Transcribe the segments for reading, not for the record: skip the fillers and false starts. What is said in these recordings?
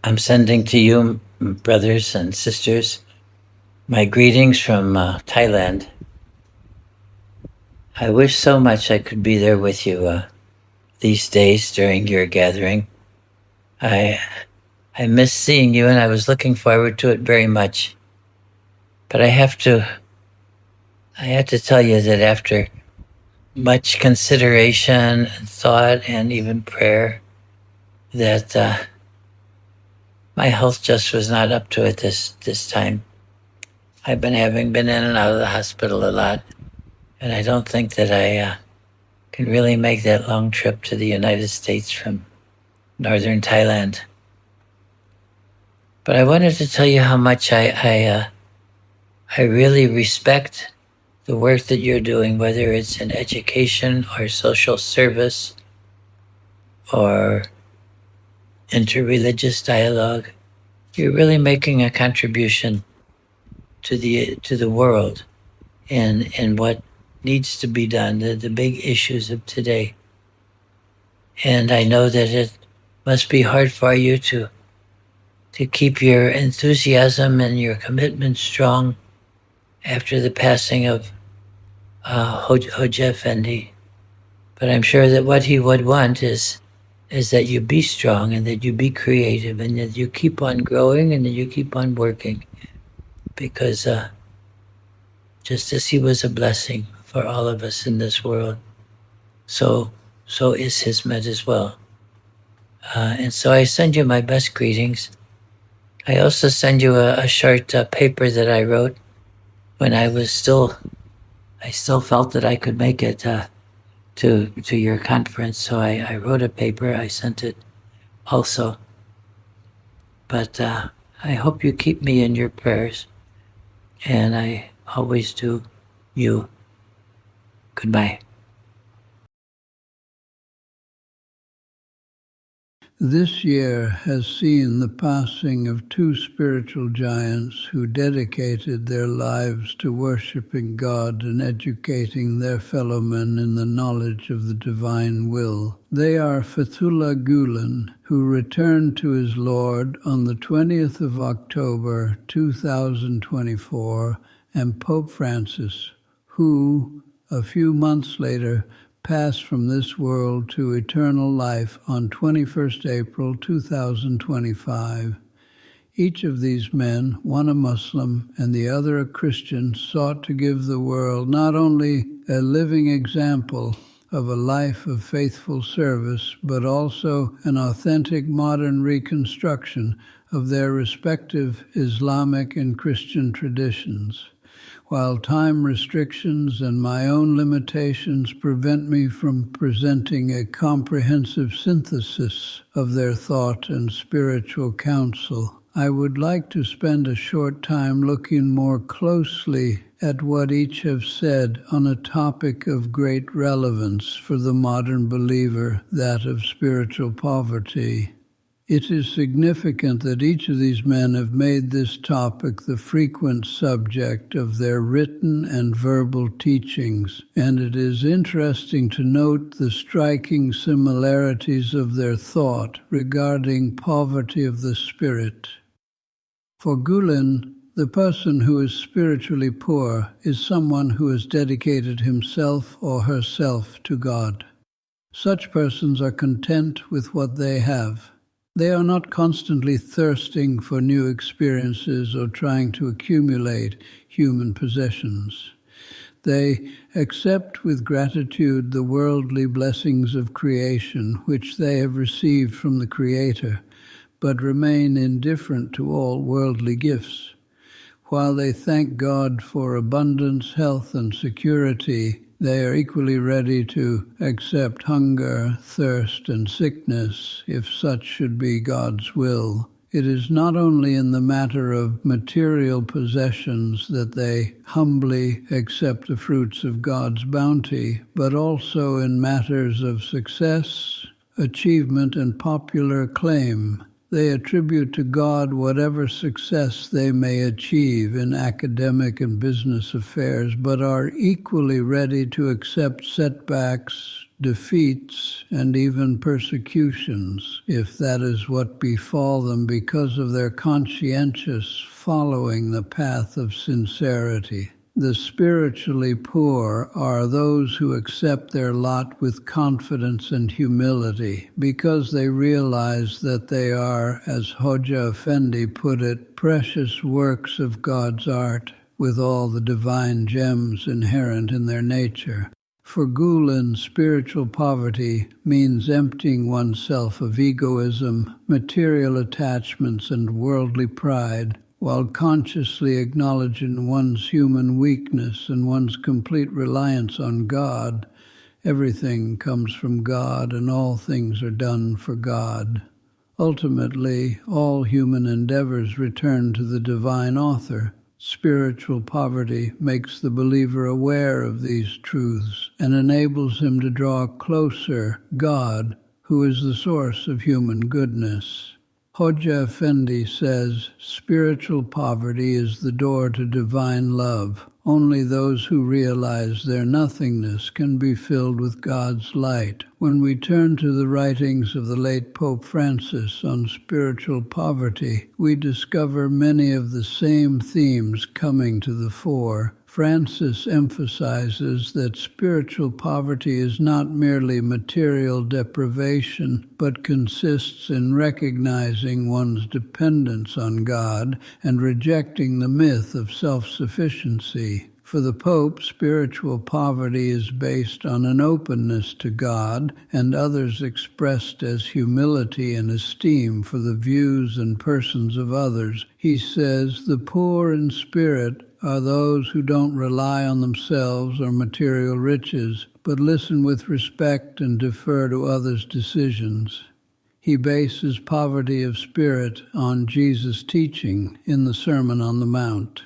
I'm sending to you, brothers and sisters, my greetings from Thailand. I wish so much I could be there with you these days during your gathering. I miss seeing you, and I was looking forward to it very much. But I have to tell you that after much consideration and thought and even prayer, that my health just was not up to it this time. I've been in and out of the hospital a lot, and I don't think that I can really make that long trip to the United States from northern Thailand. But I wanted to tell you how much I really respect the work that you're doing, whether it's in education or social service or interreligious dialogue. You're really making a contribution to the world in what needs to be done, the big issues of today. And I know that it must be hard for you to keep your enthusiasm and your commitment strong after the passing of Hoja Effendi. But I'm sure that what he would want is that you be strong and that you be creative and that you keep on growing and that you keep on working, because just as he was a blessing for all of us in this world, so is Hizmet as well. And so I send you my best greetings. I also send you a short paper that I wrote when I still felt that I could make it to your conference. So I wrote a paper, I sent it also. But I hope you keep me in your prayers, and I always do. You. Goodbye. This year has seen the passing of two spiritual giants who dedicated their lives to worshiping God and educating their fellow men in the knowledge of the divine will. They are Fethullah Gülen, who returned to his Lord on the 20th of October 2024, and Pope Francis, who, a few months later, passed from this world to eternal life on 21st April 2025. Each of these men, one a Muslim and the other a Christian, sought to give the world not only a living example of a life of faithful service, but also an authentic modern reconstruction of their respective Islamic and Christian traditions. While time restrictions and my own limitations prevent me from presenting a comprehensive synthesis of their thought and spiritual counsel, I would like to spend a short time looking more closely at what each have said on a topic of great relevance for the modern believer, that of spiritual poverty. It is significant that each of these men have made this topic the frequent subject of their written and verbal teachings, and it is interesting to note the striking similarities of their thought regarding poverty of the spirit. For Gülen, the person who is spiritually poor is someone who has dedicated himself or herself to God. Such persons are content with what they have. They are not constantly thirsting for new experiences or trying to accumulate human possessions. They accept with gratitude the worldly blessings of creation which they have received from the Creator, but remain indifferent to all worldly gifts. While they thank God for abundance, health, and security, they are equally ready to accept hunger, thirst, and sickness, if such should be God's will. It is not only in the matter of material possessions that they humbly accept the fruits of God's bounty, but also in matters of success, achievement, and popular acclaim. They attribute to God whatever success they may achieve in academic and business affairs, but are equally ready to accept setbacks, defeats, and even persecutions, if that is what befall them because of their conscientious following the path of sincerity. The spiritually poor are those who accept their lot with confidence and humility because they realize that they are, as Hoja Effendi put it, precious works of God's art with all the divine gems inherent in their nature. For Gülen, spiritual poverty means emptying oneself of egoism, material attachments, and worldly pride, while consciously acknowledging one's human weakness and one's complete reliance on God. Everything comes from God and all things are done for God. Ultimately, all human endeavors return to the divine author. Spiritual poverty makes the believer aware of these truths and enables him to draw closer God, who is the source of human goodness. Hoja Effendi says, spiritual poverty is the door to divine love. Only those who realize their nothingness can be filled with God's light. When we turn to the writings of the late Pope Francis on spiritual poverty, we discover many of the same themes coming to the fore. Francis emphasizes that spiritual poverty is not merely material deprivation, but consists in recognizing one's dependence on God and rejecting the myth of self-sufficiency. For the Pope, spiritual poverty is based on an openness to God and others expressed as humility and esteem for the views and persons of others. He says, the poor in spirit are those who don't rely on themselves or material riches, but listen with respect and defer to others' decisions. He bases poverty of spirit on Jesus' teaching in the Sermon on the Mount.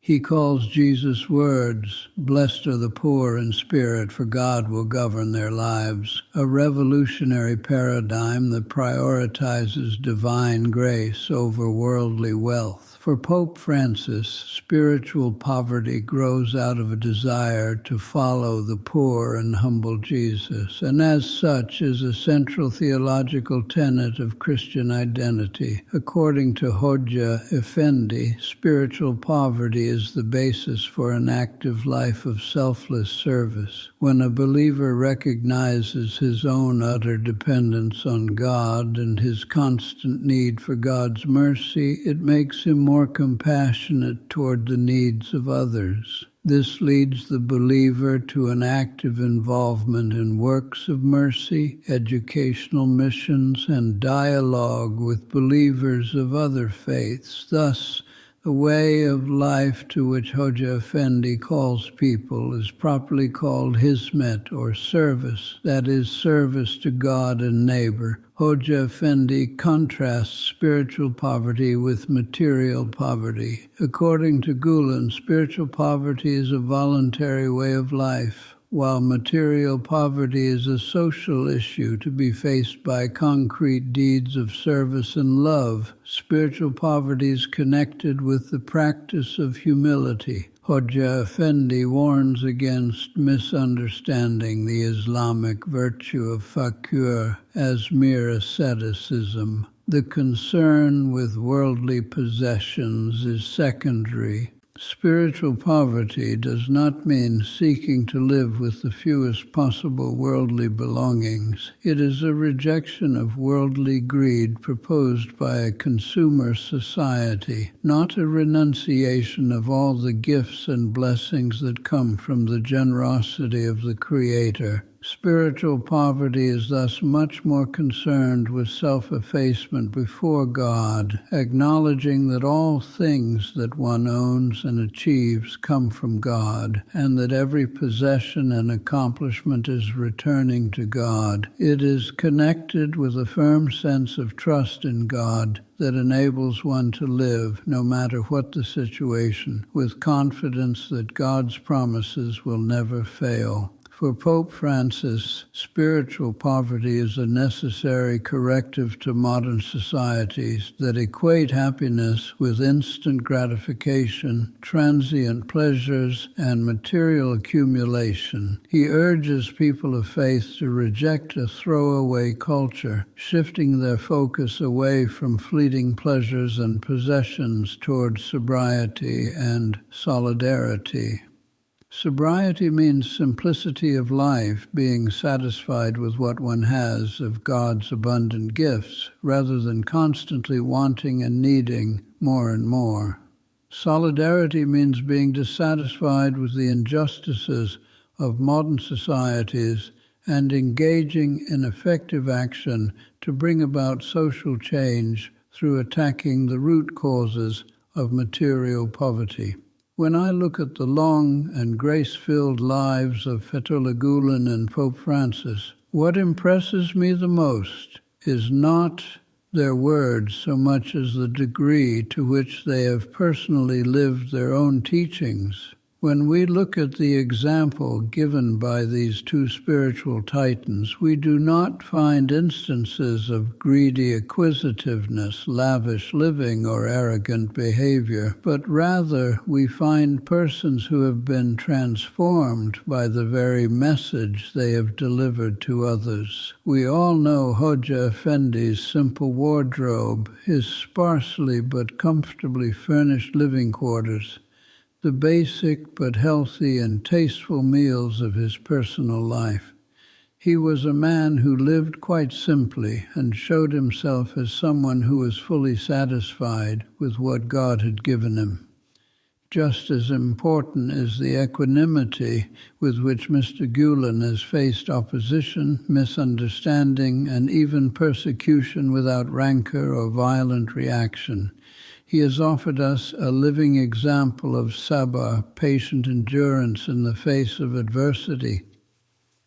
He calls Jesus' words, "Blessed are the poor in spirit, for God will govern their lives," a revolutionary paradigm that prioritizes divine grace over worldly wealth. For Pope Francis, spiritual poverty grows out of a desire to follow the poor and humble Jesus, and as such is a central theological tenet of Christian identity. According to Hoja Effendi, spiritual poverty is the basis for an active life of selfless service. When a believer recognizes his own utter dependence on God and his constant need for God's mercy, it makes him more compassionate toward the needs of others. This leads the believer to an active involvement in works of mercy, educational missions, and dialogue with believers of other faiths. Thus, the way of life to which Hoja Effendi calls people is properly called Hizmet, or service, that is, service to God and neighbor. Hoja Effendi contrasts spiritual poverty with material poverty. According to Gülen, spiritual poverty is a voluntary way of life, while material poverty is a social issue to be faced by concrete deeds of service and love. Spiritual poverty is connected with the practice of humility. Hoja Effendi warns against misunderstanding the Islamic virtue of fakir as mere asceticism. The concern with worldly possessions is secondary. Spiritual poverty does not mean seeking to live with the fewest possible worldly belongings. It is a rejection of worldly greed proposed by a consumer society, not a renunciation of all the gifts and blessings that come from the generosity of the Creator. Spiritual poverty is thus much more concerned with self-effacement before God, acknowledging that all things that one owns and achieves come from God, and that every possession and accomplishment is returning to God. It is connected with a firm sense of trust in God that enables one to live, no matter what the situation, with confidence that God's promises will never fail. For Pope Francis, spiritual poverty is a necessary corrective to modern societies that equate happiness with instant gratification, transient pleasures, and material accumulation. He urges people of faith to reject a throwaway culture, shifting their focus away from fleeting pleasures and possessions toward sobriety and solidarity. Sobriety means simplicity of life, being satisfied with what one has of God's abundant gifts, rather than constantly wanting and needing more and more. Solidarity means being dissatisfied with the injustices of modern societies and engaging in effective action to bring about social change through attacking the root causes of material poverty. When I look at the long and grace-filled lives of Fethullah Gülen and Pope Francis, what impresses me the most is not their words so much as the degree to which they have personally lived their own teachings. When we look at the example given by these two spiritual titans, we do not find instances of greedy acquisitiveness, lavish living, or arrogant behavior, but rather we find persons who have been transformed by the very message they have delivered to others. We all know Hoja Effendi's simple wardrobe, his sparsely but comfortably furnished living quarters, the basic but healthy and tasteful meals of his personal life. He was a man who lived quite simply and showed himself as someone who was fully satisfied with what God had given him. Just as important is the equanimity with which Mr. Gülen has faced opposition, misunderstanding, and even persecution without rancor or violent reaction. He has offered us a living example of sabr, patient endurance in the face of adversity.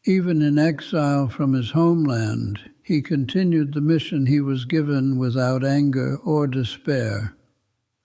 Even in exile from his homeland, he continued the mission he was given without anger or despair.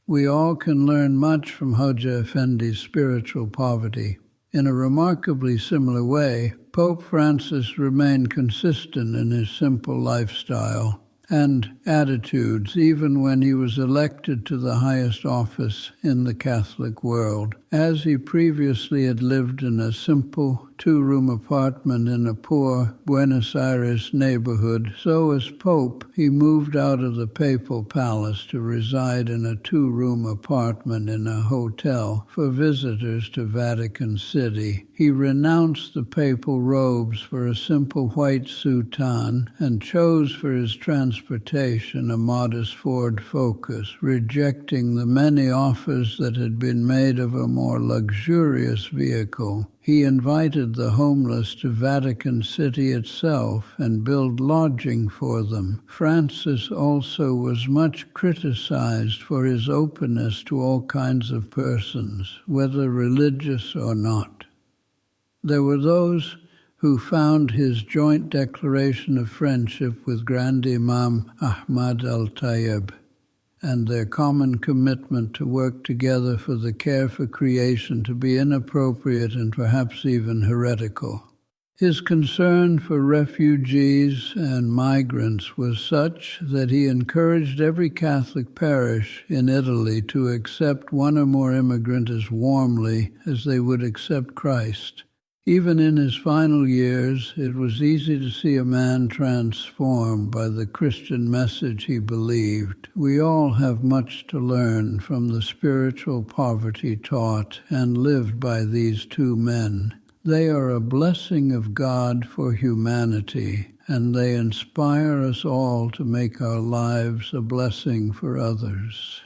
We all can learn much from Hoja Effendi's spiritual poverty. In a remarkably similar way, Pope Francis remained consistent in his simple lifestyle and attitudes, even when he was elected to the highest office in the Catholic world. As he previously had lived in a simple two-room apartment in a poor Buenos Aires neighborhood, so as Pope, he moved out of the papal palace to reside in a two-room apartment in a hotel for visitors to Vatican City. He renounced the papal robes for a simple white soutane and chose for his transportation a modest Ford Focus, rejecting the many offers that had been made of a more luxurious vehicle. He invited the homeless to Vatican City itself and built lodging for them. Francis also was much criticized for his openness to all kinds of persons, whether religious or not. There were those who found his joint declaration of friendship with Grand Imam Ahmad al-Tayyib and their common commitment to work together for the care for creation to be inappropriate and perhaps even heretical. His concern for refugees and migrants was such that he encouraged every Catholic parish in Italy to accept one or more immigrants as warmly as they would accept Christ. Even in his final years, it was easy to see a man transformed by the Christian message he believed. We all have much to learn from the spiritual poverty taught and lived by these two men. They are a blessing of God for humanity, and they inspire us all to make our lives a blessing for others.